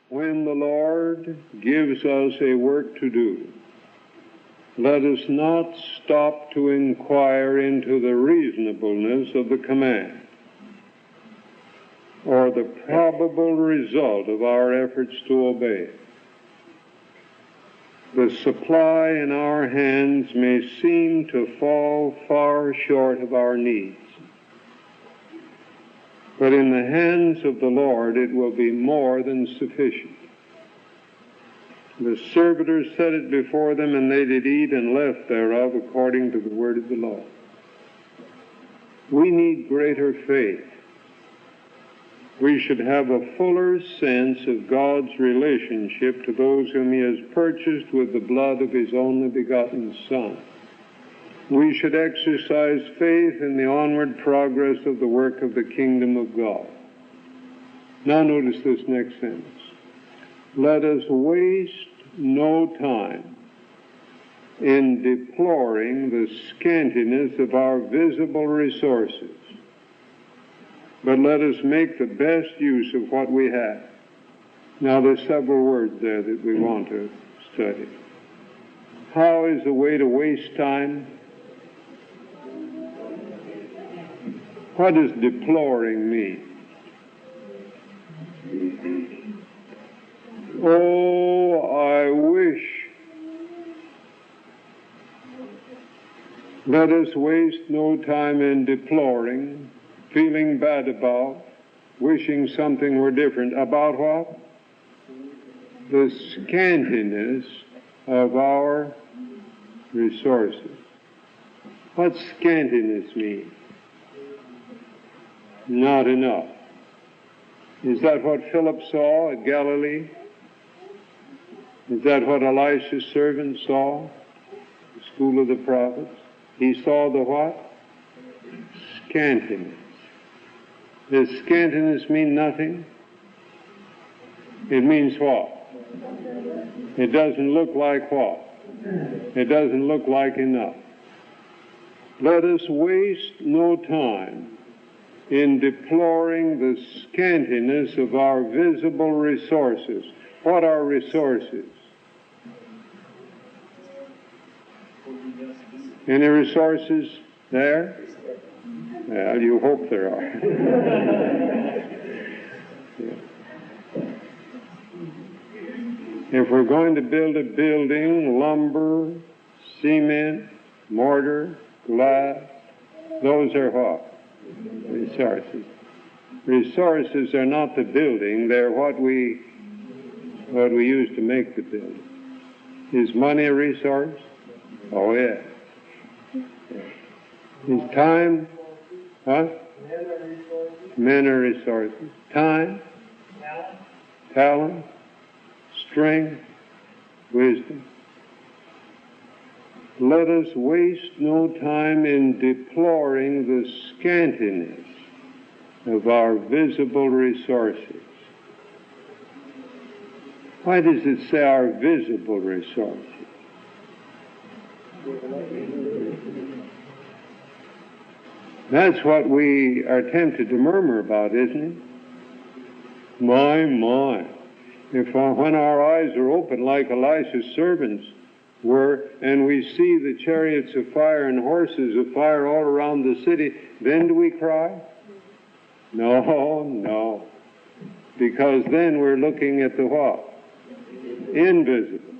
when the Lord gives us a work to do, let us not stop to inquire into the reasonableness of the command or the probable result of our efforts to obey it. The supply in our hands may seem to fall far short of our needs, but in the hands of the Lord it will be more than sufficient. The servitors set it before them, and they did eat and left thereof according to the word of the Lord. We need greater faith. We should have a fuller sense of God's relationship to those whom he has purchased with the blood of his only begotten Son. We should exercise faith in the onward progress of the work of the kingdom of God. Now notice this next sentence. Let us waste no time in deploring the scantiness of our visible resources, but let us make the best use of what we have. Now there's several words there that we want to study. How is the way to waste time? What does deploring mean? Oh, I wish. Let us waste no time in deploring, feeling bad about, wishing something were different. About what? The scantiness of our resources. What scantiness mean? Not enough. Is that what Philip saw at Galilee? Is that what Elisha's servant saw? The school of the prophets? He saw the what? Scantiness. Does scantiness mean nothing? It means what? It doesn't look like what? It doesn't look like enough. Let us waste no time in deploring the scantiness of our visible resources. What are resources? Any resources there? Well, you hope there are. If we're going to build a building, lumber, cement, mortar, glass, those are what? Resources. Resources are not the building, they're what we use to make the building. Is money a resource? Oh, yeah. Is time? What? Men are resources. Time? Talent? Strength? Wisdom. Let us waste no time in deploring the scantiness of our visible resources. Why does it say our visible resources? That's what we are tempted to murmur about, isn't it? My. When our eyes are open like Elisha's servants were, and we see the chariots of fire and horses of fire all around the city, then do we cry? No. Because then we're looking at the what? Invisible.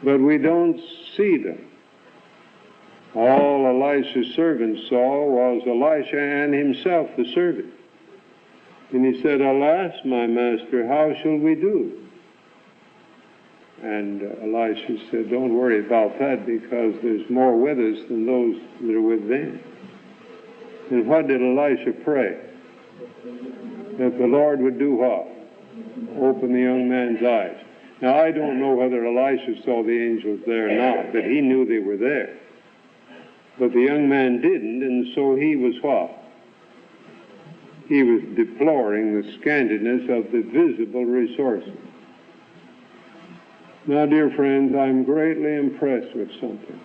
But we don't see them. All Elisha's servants saw was Elisha and himself, the servant. And he said, Alas, my master, how shall we do? And Elisha said, Don't worry about that, because there's more with us than those that are with them. And what did Elisha pray? That the Lord would do what? Open the young man's eyes. Now, I don't know whether Elisha saw the angels there or not, but he knew they were there. But the young man didn't, and so he was what? He was deploring the scantiness of the visible resources. Now, dear friends, I'm greatly impressed with something.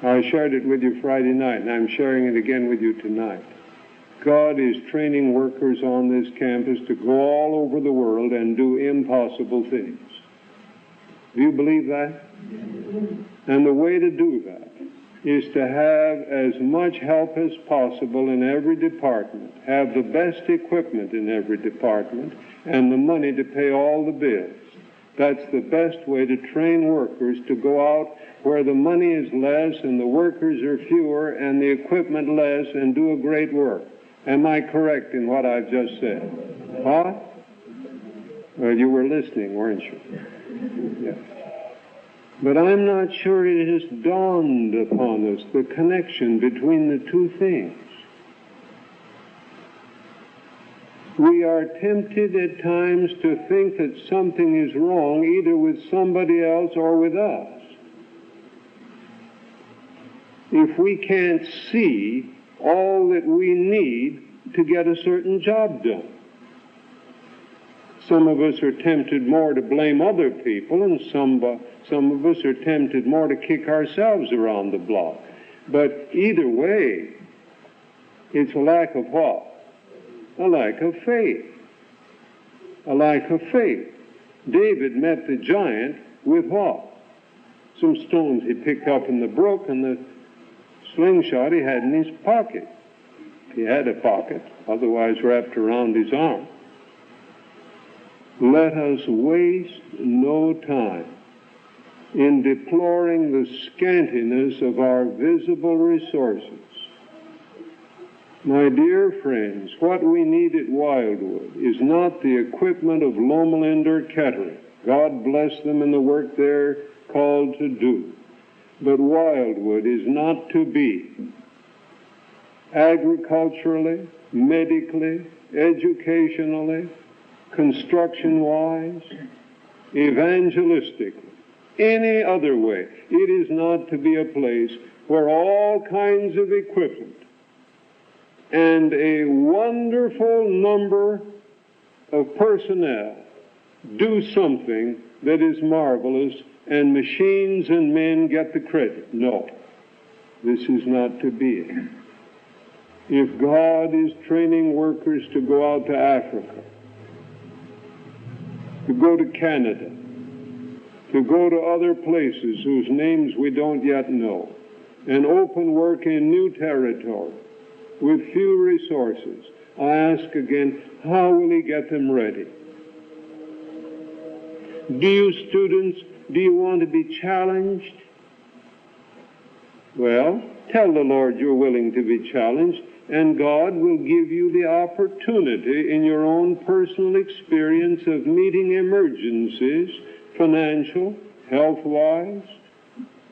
I shared it with you Friday night, and I'm sharing it again with you tonight. God is training workers on this campus to go all over the world and do impossible things. Do you believe that? And the way to do that is to have as much help as possible in every department, have the best equipment in every department, and the money to pay all the bills. That's the best way to train workers to go out where the money is less and the workers are fewer and the equipment less and do a great work. Am I correct in what I've just said? Huh? Well, you were listening, weren't you? Yes. But I'm not sure it has dawned upon us the connection between the two things. We are tempted at times to think that something is wrong either with somebody else or with us. If we can't see all that we need to get a certain job done. Some of us are tempted more to blame other people, and some of us are tempted more to kick ourselves around the block. But either way, it's a lack of what? A lack of faith. A lack of faith. David met the giant with what? Some stones he picked up in the brook and the slingshot he had in his pocket. He had a pocket, otherwise wrapped around his arm. Let us waste no time in deploring the scantiness of our visible resources. My dear friends, what we need at Wildwood is not the equipment of Lomelind or Kettering. God bless them in the work they're called to do. But Wildwood is not to be agriculturally, medically, educationally, construction-wise, evangelistically, any other way. It is not to be a place where all kinds of equipment and a wonderful number of personnel do something that is marvelous and machines and men get the credit. No, this is not to be it. If God is training workers to go out to Africa, to go to Canada, to go to other places whose names we don't yet know, and open work in new territory with few resources, I ask again, how will He get them ready? Do you students, do you want to be challenged? Well, tell the Lord you're willing to be challenged, and God will give you the opportunity in your own personal experience of meeting emergencies, financial, health-wise,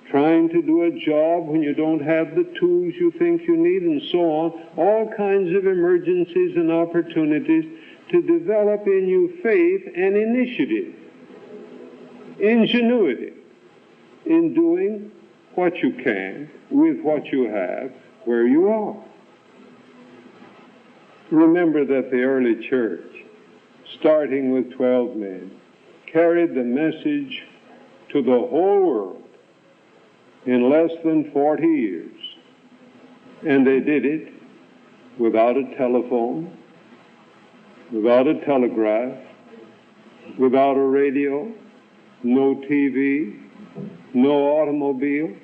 trying to do a job when you don't have the tools you think you need, and so on. All kinds of emergencies and opportunities to develop in you faith and initiative, ingenuity in doing what you can with what you have where you are. Remember that the early church, starting with 12 men, carried the message to the whole world in less than 40 years. And they did it without a telephone, without a telegraph, without a radio, no TV, no automobile.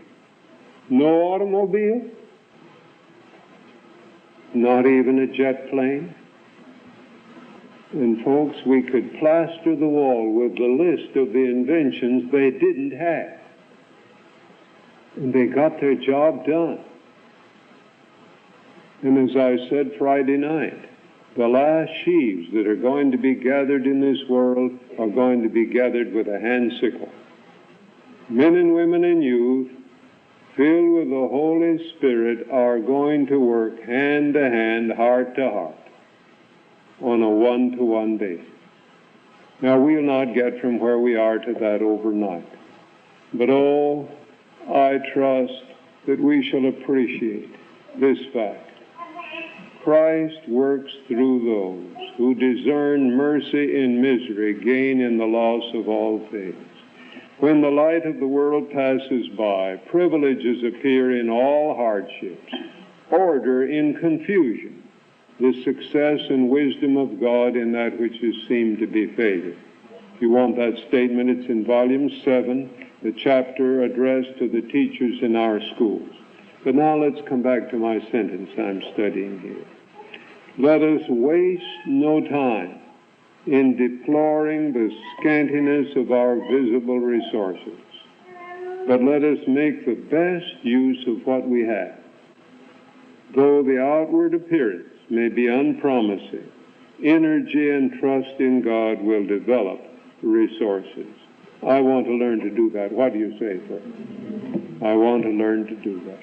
No automobile? Not even a jet plane? And folks, we could plaster the wall with the list of the inventions they didn't have. And they got their job done. And as I said Friday night, the last sheaves that are going to be gathered in this world are going to be gathered with a hand sickle. Men and women and youth, filled with the Holy Spirit, are going to work hand to hand, heart to heart, on a one-to-one basis. Now, we'll not get from where we are to that overnight. But, oh, I trust that we shall appreciate this fact. Christ works through those who discern mercy in misery, gain in the loss of all things. When the light of the world passes by, privileges appear in all hardships, order in confusion, the success and wisdom of God in that which is seemed to be failure. If you want that statement, it's in volume 7, the chapter addressed to the teachers in our schools. But now let's come back to my sentence I'm studying here. Let us waste no time in deploring the scantiness of our visible resources, but let us make the best use of what we have. Though the outward appearance may be unpromising, energy and trust in God will develop resources. I want to learn to do that. What do you say, sir? I want to learn to do that.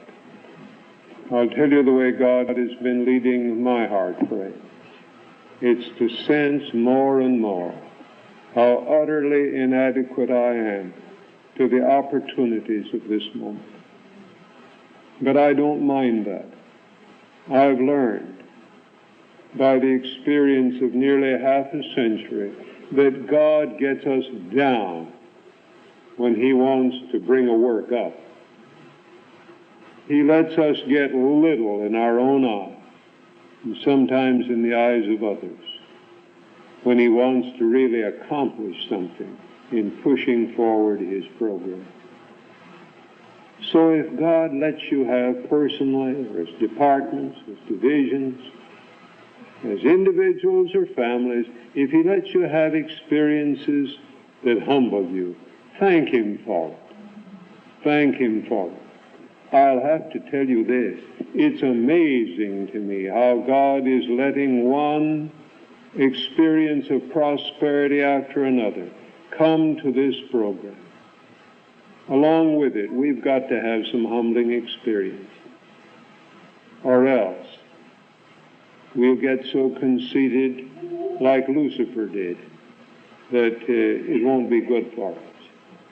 I'll tell you the way God has been leading my heart, friends. It's to sense more and more how utterly inadequate I am to the opportunities of this moment. But I don't mind that. I've learned by the experience of nearly half a century that God gets us down when He wants to bring a work up. He lets us get little in our own eyes, and sometimes in the eyes of others, when He wants to really accomplish something in pushing forward His program. So if God lets you have personally, or as departments, as divisions, as individuals or families, if He lets you have experiences that humble you, thank Him for it. Thank Him for it. I'll have to tell you this. It's amazing to me how God is letting one experience of prosperity after another come to this program. Along with it, we've got to have some humbling experience, or else we'll get so conceited like Lucifer did that it won't be good for us.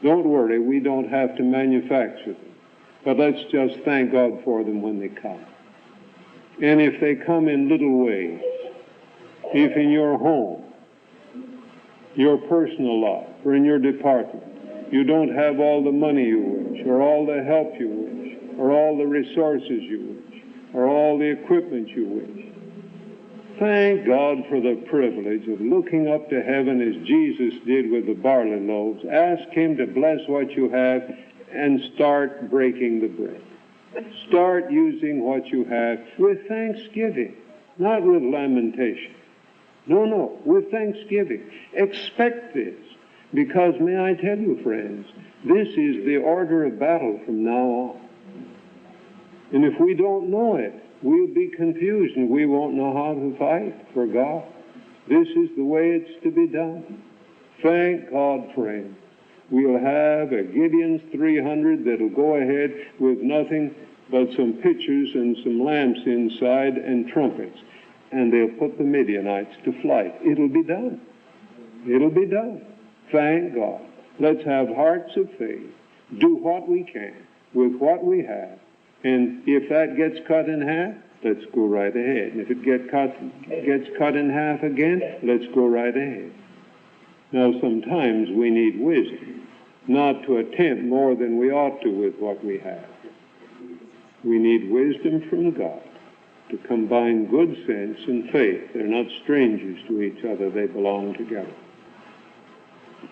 Don't worry, we don't have to manufacture them, but let's just thank God for them when they come. And if they come in little ways, if in your home, your personal life, or in your department, you don't have all the money you wish, or all the help you wish, or all the resources you wish, or all the equipment you wish, thank God for the privilege of looking up to heaven as Jesus did with the barley loaves. Ask Him to bless what you have and start breaking the bread. Start using what you have with thanksgiving, not with lamentation. No, with thanksgiving. Expect this, because may I tell you, friends, this is the order of battle from now on. And if we don't know it, we'll be confused and we won't know how to fight for God. This is the way it's to be done. Thank God, friends. We'll have a Gideon's 300 that'll go ahead with nothing but some pitchers and some lamps inside and trumpets. And they'll put the Midianites to flight. It'll be done. It'll be done. Thank God. Let's have hearts of faith. Do what we can with what we have. And if that gets cut in half, let's go right ahead. And if it gets cut in half again, let's go right ahead. Now, sometimes we need wisdom, not to attempt more than we ought to with what we have. We need wisdom from God to combine good sense and faith. They're not strangers to each other. They belong together.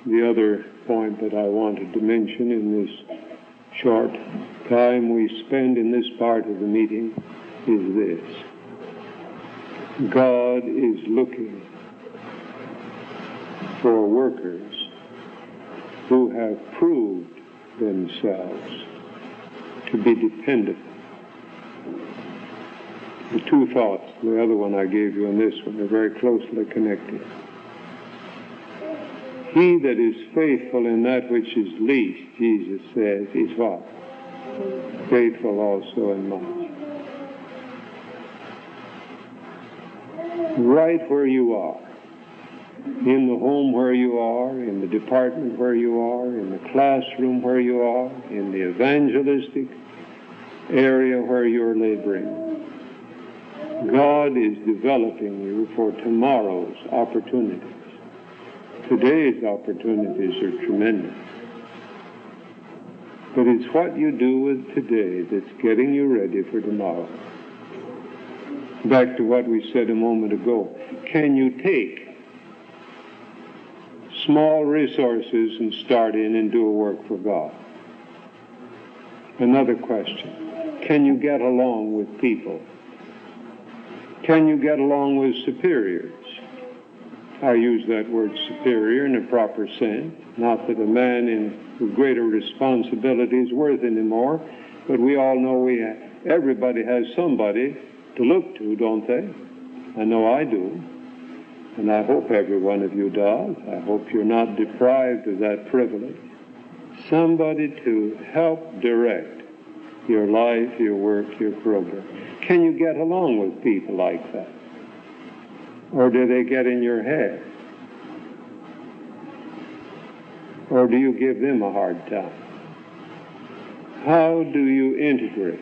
The other point that I wanted to mention in this short time we spend in this part of the meeting is this. God is looking for workers who have proved themselves to be dependable. The two thoughts, the other one I gave you and this one, are very closely connected. He that is faithful in that which is least, Jesus says, is what? Faithful also in much. Right where you are, in the home where you are, in the department where you are, in the classroom where you are, in the evangelistic area where you're laboring, God is developing you for tomorrow's opportunities. Today's opportunities are tremendous. But it's what you do with today that's getting you ready for tomorrow. Back to what we said a moment ago. Can you take small resources and start in and do a work for God? Another question. Can you get along with people? Can you get along with superiors? I use that word superior in a proper sense. Not that a man with greater responsibility is worth any more, but we all know everybody has somebody to look to, don't they? I know I do. And I hope every one of you does. I hope you're not deprived of that privilege. Somebody to help direct your life, your work, your program. Can you get along with people like that? Or do they get in your head? Or do you give them a hard time? How do you integrate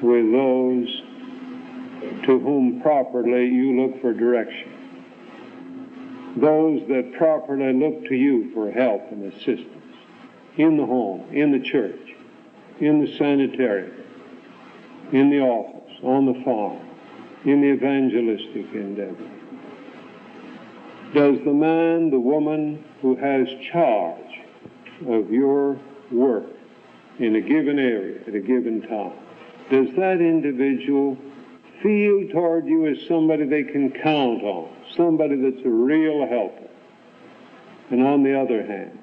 with those to whom properly you look for direction? Those that properly look to you for help and assistance in the home, in the church, in the sanitarium, in the office, on the farm, in the evangelistic endeavor. Does the man, the woman who has charge of your work in a given area at a given time, does that individual feel toward you as somebody they can count on, somebody that's a real helper? And on the other hand,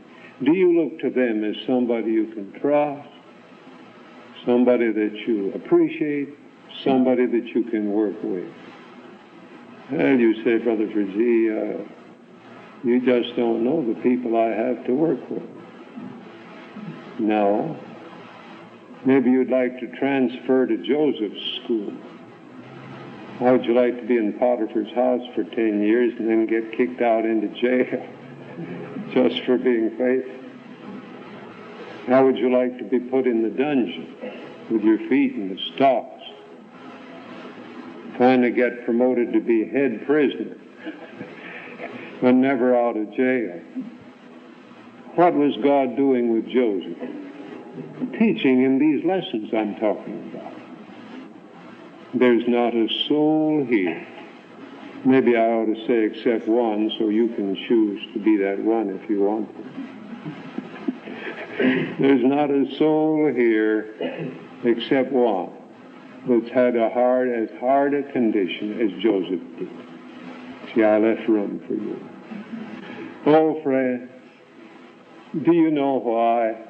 do you look to them as somebody you can trust, somebody that you appreciate, somebody that you can work with? Well, you say, Brother Frazee, you just don't know the people I have to work with. No. Maybe you'd like to transfer to Joseph's school. How would you like to be in Potiphar's house for 10 years and then get kicked out into jail just for being faithful? How would you like to be put in the dungeon with your feet in the stocks? Finally get promoted to be head prisoner, but never out of jail. What was God doing with Joseph? Teaching him these lessons I'm talking about. There's not a soul here. Maybe I ought to say except one, so you can choose to be that one if you want to. There's not a soul here except one that's had as hard a condition as Joseph did. See, I left room for you. Oh, friends, do you know why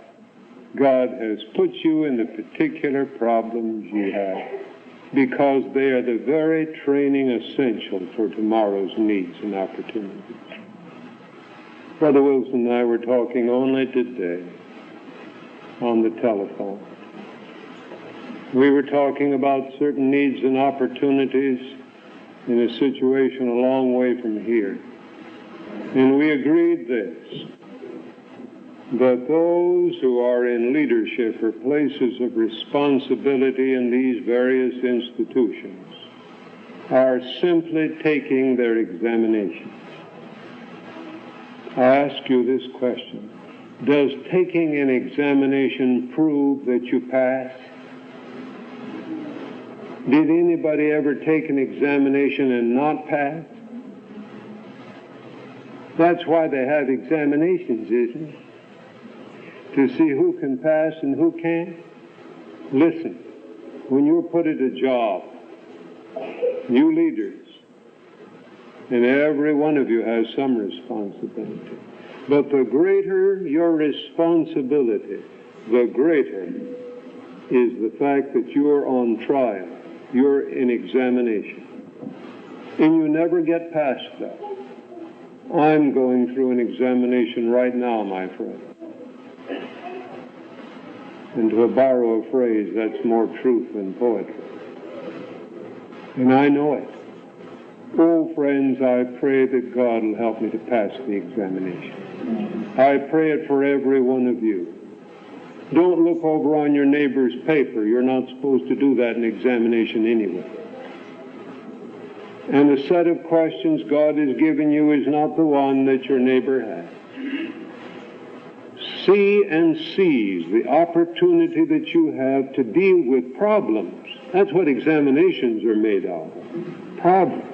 God has put you in the particular problems you have? Because they are the very training essential for tomorrow's needs and opportunities. Brother Wilson and I were talking only today on the telephone. We were talking about certain needs and opportunities in a situation a long way from here. And we agreed this, that those who are in leadership or places of responsibility in these various institutions are simply taking their examinations. I ask you this question. Does taking an examination prove that you pass? Did anybody ever take an examination and not pass? That's why they have examinations, isn't it? To see who can pass and who can't. Listen, when you're put at a job, you leaders, and every one of you has some responsibility. But the greater your responsibility, the greater is the fact that you're on trial. You're in examination. And you never get past that. I'm going through an examination right now, my friend. And to borrow a phrase, that's more truth than poetry. And I know it. Oh, friends, I pray that God will help me to pass the examination. I pray it for every one of you. Don't look over on your neighbor's paper. You're not supposed to do that in examination anyway. And the set of questions God has given you is not the one that your neighbor has. See and seize the opportunity that you have to deal with problems That's what examinations are made of. Problems.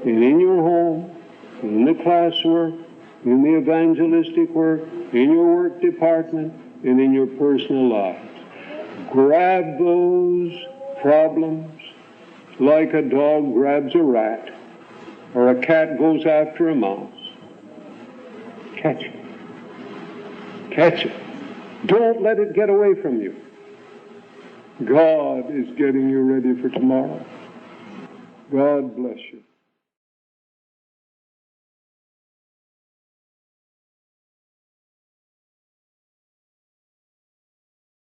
And in your home, in the classwork, in the evangelistic work, in your work department, and in your personal life. Grab those problems like a dog grabs a rat or a cat goes after a mouse. Catch it. Catch it. Don't let it get away from you. God is getting you ready for tomorrow. God bless you.